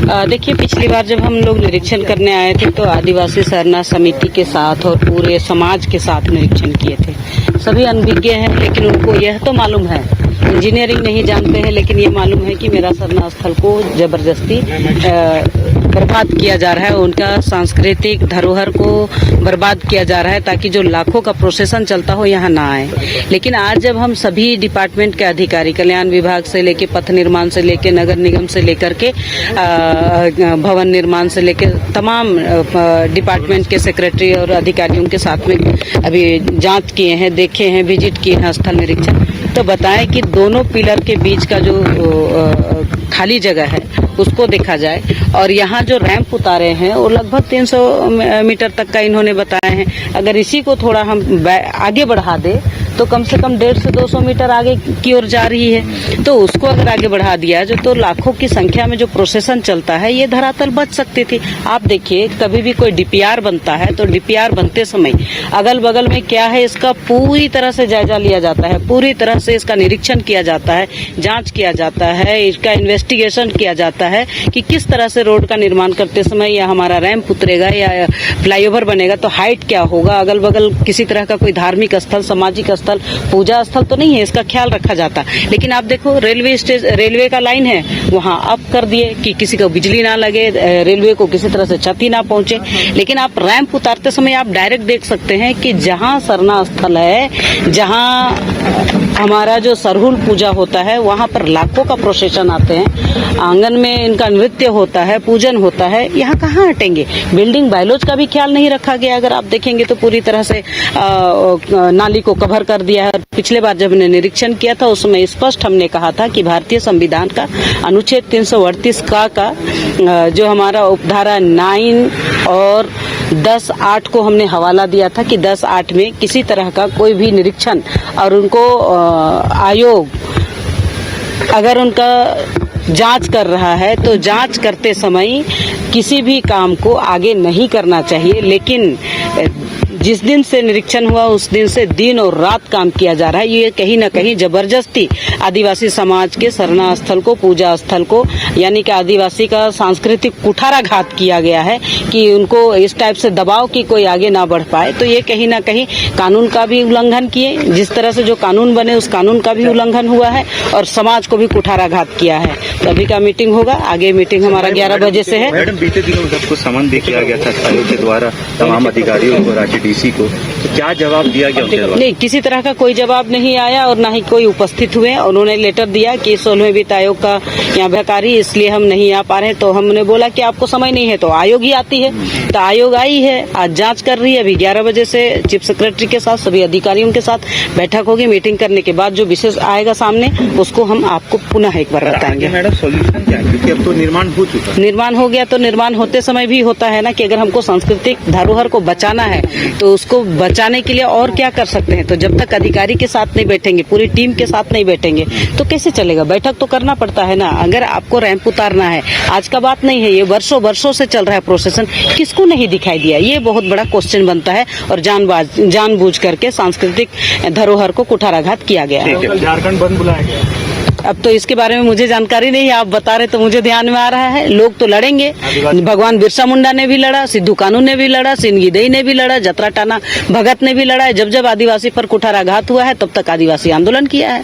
देखिए, पिछली बार जब हम लोग निरीक्षण करने आए थे तो आदिवासी सरना समिति के साथ और पूरे समाज के साथ निरीक्षण किए थे। सभी अनभिज्ञ हैं, लेकिन उनको यह तो मालूम है, इंजीनियरिंग नहीं जानते हैं, लेकिन ये मालूम है कि मेरा सरना स्थल को जबरदस्ती बर्बाद किया जा रहा है, उनका सांस्कृतिक धरोहर को बर्बाद किया जा रहा है, ताकि जो लाखों का प्रोसेसन चलता हो यहाँ ना आए। लेकिन आज जब हम सभी डिपार्टमेंट के अधिकारी, कल्याण विभाग से लेके पथ निर्माण से लेके नगर निगम से लेकर के भवन निर्माण से लेके तमाम डिपार्टमेंट के सेक्रेटरी और अधिकारियों के साथ में अभी जांच किए हैं, देखे हैं, विजिट किए हैं स्थल निरीक्षण, तो बताएं कि दोनों पिलर के बीच का जो खाली जगह है उसको देखा जाए। और यहाँ जो रैंप उतारे हैं वो लगभग 300 मीटर तक का इन्होंने बताए हैं। अगर इसी को थोड़ा हम आगे बढ़ा दे तो कम से कम 150 से 200 मीटर आगे की ओर जा रही है, तो उसको अगर आगे बढ़ा दिया जो तो लाखों की संख्या में जो प्रोसेसन चलता है ये धरातल बच सकती थी। आप देखिए, कभी भी कोई डीपीआर बनता है तो डीपीआर बनते समय अगल बगल में क्या है इसका पूरी तरह से जायजा लिया जाता है, पूरी तरह से इसका निरीक्षण किया जाता है, जांच किया जाता है, इसका इन्वेस्टिगेशन किया जाता है कि किस तरह से रोड का निर्माण करते समय या हमारा रैंप उतरेगा या फ्लाईओवर बनेगा तो हाइट क्या होगा, अगल बगल किसी तरह का कोई धार्मिक स्थल, सामाजिक स्थल, पूजा स्थल तो नहीं है, इसका ख्याल रखा जाता। लेकिन आप देखो, रेलवे का लाइन है वहाँ अप कर दिए कि किसी को बिजली ना लगे, रेलवे को किसी तरह से क्षति ना पहुंचे। लेकिन आप रैंप उतारते समय आप डायरेक्ट देख सकते हैं कि जहाँ सरना स्थल है, जहाँ हमारा जो सरहुल पूजा होता है वहाँ पर लाखों का प्रोसेशन आते हैं, आंगन में इनका नृत्य होता है, पूजन होता है, यहाँ कहाँ हटेंगे। बिल्डिंग बायलॉज का भी ख्याल नहीं रखा गया। अगर आप देखेंगे तो पूरी तरह से नाली को कवर कर दिया है। पिछले बार जब हमने निरीक्षण किया था उसमें स्पष्ट हमने कहा था कि भारतीय संविधान का अनुच्छेद 338 का जो हमारा उपधारा 9 और 10(8) को हमने हवाला दिया था कि 10(8) में किसी तरह का कोई भी निरीक्षण और उनको आयोग अगर उनका जांच कर रहा है तो जांच करते समय किसी भी काम को आगे नहीं करना चाहिए। लेकिन जिस दिन से निरीक्षण हुआ उस दिन से दिन और रात काम किया जा रहा है। ये कहीं न कहीं जबरदस्ती आदिवासी समाज के सरना स्थल को, पूजा स्थल को, यानी कि आदिवासी का सांस्कृतिक कुठाराघात किया गया है कि उनको इस टाइप से दबाव कि कोई आगे ना बढ़ पाए। तो ये कहीं न कहीं कानून का भी उल्लंघन किए, जिस तरह से जो कानून बने उस कानून का भी उल्लंघन हुआ है और समाज को भी कुठाराघात किया है। तो अभी का मीटिंग होगा, आगे मीटिंग हमारा 11 बजे से है। मैडम, बीते दिनों सबको समन दे किया गया था आयोग के द्वारा तमाम अधिकारियों को, राज्य डीसी को, तो क्या जवाब दिया गया? नहीं, किसी तरह का कोई जवाब नहीं आया और ना ही कोई उपस्थित हुए। उन्होंने लेटर दिया कि 16वें वित्त आयोग का यहाँ बेकारी, इसलिए हम नहीं आ पा रहे। तो हमने बोला कि आपको समय नहीं है तो आयोग ही आती है। तो आयोग आई है, आज जांच कर रही है। अभी 11 बजे से चीफ सेक्रेटरी के साथ सभी अधिकारियों के साथ बैठक होगी। मीटिंग करने के बाद जो विशेष आएगा सामने उसको हम आपको पुनः एक बार बताएंगे। मैडम, सोल्यूशन क्या है? क्योंकि अब तो निर्माण हो चुका है। निर्माण हो गया तो निर्माण होते समय भी होता है ना कि अगर हमको सांस्कृतिक धरोहर को बचाना है तो उसको बचाने के लिए और क्या कर सकते हैं। तो जब तक अधिकारी के साथ नहीं बैठेंगे, पूरी टीम के साथ नहीं बैठेंगे तो कैसे चलेगा। बैठक तो करना पड़ता है ना। अगर आपको रैंप उतारना है, आज का बात नहीं है, ये वर्षों से चल रहा है प्रोसेसन, किसको नहीं दिखाई दिया, ये बहुत बड़ा क्वेश्चन बनता है। और जानबूझ करके सांस्कृतिक धरोहर को कुठाराघात किया गया है। झारखंड बंद बुलाया गया। अब तो इसके बारे में मुझे जानकारी नहीं है, आप बता रहे तो मुझे ध्यान में आ रहा है। लोग तो लड़ेंगे, भगवान बिरसा मुंडा ने भी लड़ा, सिद्धू कानू ने भी लड़ा, सिंगीदेई ने भी लड़ा, जतरा टाना भगत ने भी लड़ा है। जब जब आदिवासी पर कुठाराघात हुआ है तब तक आदिवासी आंदोलन किया है।